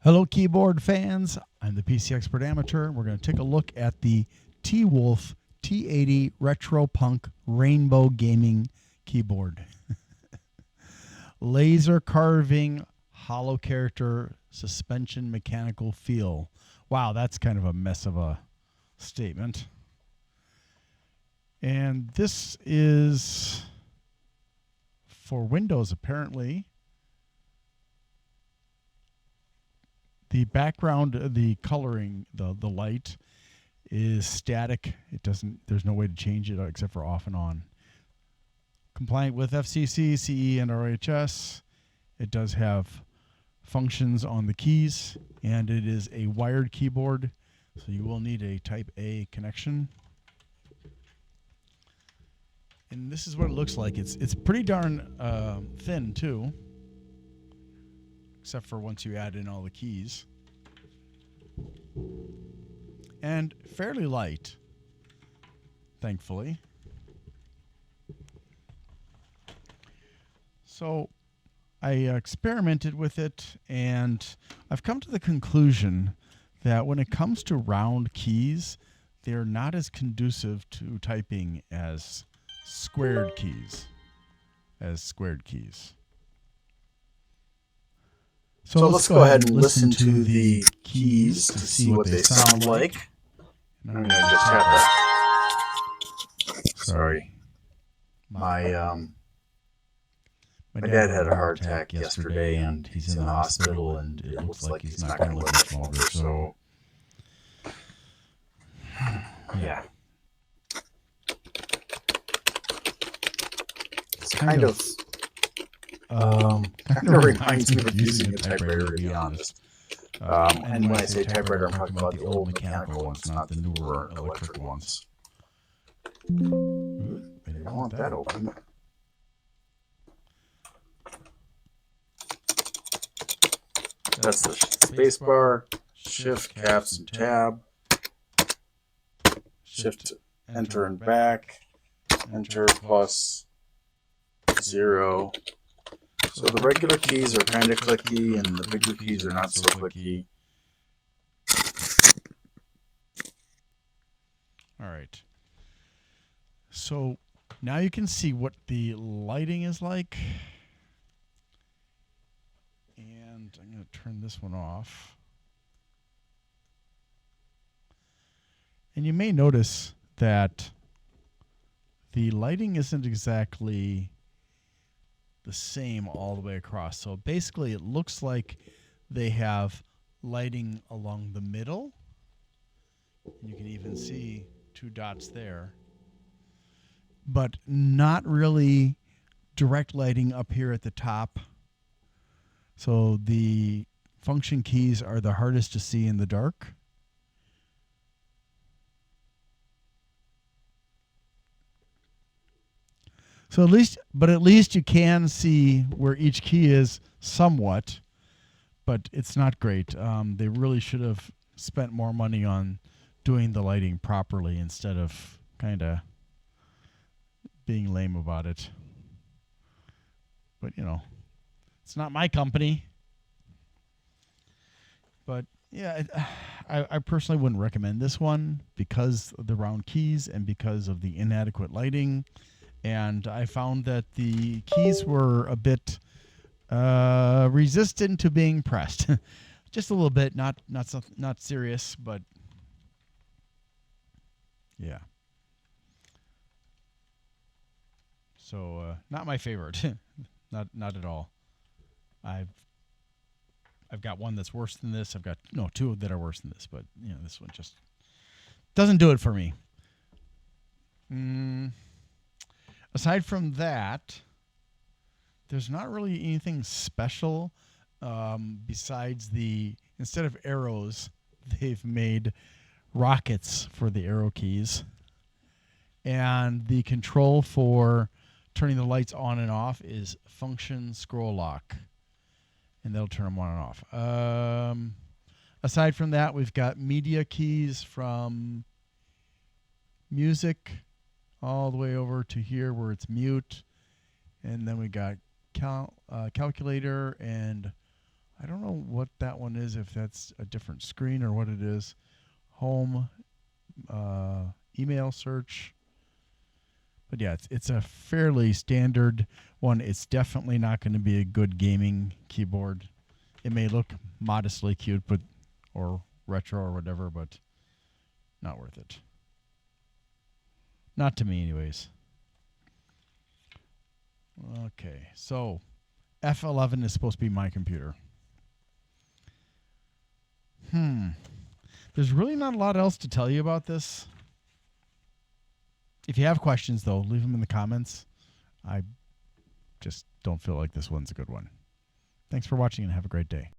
Hello, keyboard fans. I'm the PC Expert Amateur. We're going to take a look at the T-Wolf T80 Retro Punk Rainbow Gaming Keyboard. Laser carving, hollow character, suspension, mechanical feel. Wow, that's kind of a mess of a statement. And this is for Windows, apparently. The background, the coloring, the light is static. It doesn't. There's no way to change it except for off and on. Compliant with FCC, CE, and RHS. It does have functions on the keys, and it is a wired keyboard, so you will need a Type A connection. And this is what it looks like. It's pretty darn thin too, except for once you add in all the keys. And fairly light, thankfully. So I experimented with it, and I've come to the conclusion that when it comes to round keys, they're not as conducive to typing as squared keys. So let's go ahead and listen to the keys to see what they sound like. I'm going to just have that. Sorry. My dad had a heart attack yesterday, and he's in the hospital, and it looks like he's not going to live much longer. So, yeah. It's kind of reminds me of using a typewriter, to be honest. And when I say typewriter, I'm talking about the old mechanical ones, not the newer electric ones. I don't want that open. That's the space bar, shift, caps, and tab. Shift, enter and back. Enter plus 0. So the regular keys are kind of clicky, and the bigger keys are not so clicky. All right. So now you can see what the lighting is like. And I'm going to turn this one off. And you may notice that the lighting isn't exactly the same all the way across. So basically it looks like they have lighting along the middle. You can even see 2 dots there. But not really direct lighting up here at the top. So the function keys are the hardest to see in the dark. So at least you can see where each key is somewhat, but it's not great. They really should have spent more money on doing the lighting properly instead of kind of being lame about it. But, you know, it's not my company. But, yeah, I personally wouldn't recommend this one because of the round keys and because of the inadequate lighting. And I found that the keys were a bit resistant to being pressed. Just a little bit, not serious, but yeah. So not my favorite. not at all. I've got one that's worse than this. I've got 2 that are worse than this, but this one just doesn't do it for me. Aside from that, there's not really anything special besides instead of arrows, they've made rockets for the arrow keys. And the control for turning the lights on and off is function scroll lock. And that'll turn them on and off. Aside from that, we've got media keys from music all the way over to here where it's mute. And then we got calculator and I don't know what that one is, if that's a different screen or what it is. Home, email search. But yeah, it's a fairly standard one. It's definitely not going to be a good gaming keyboard. It may look modestly cute, but or retro or whatever, but not worth it. Not to me, anyways. Okay, so F11 is supposed to be my computer. There's really not a lot else to tell you about this. If you have questions, though, leave them in the comments. I just don't feel like this one's a good one. Thanks for watching and have a great day.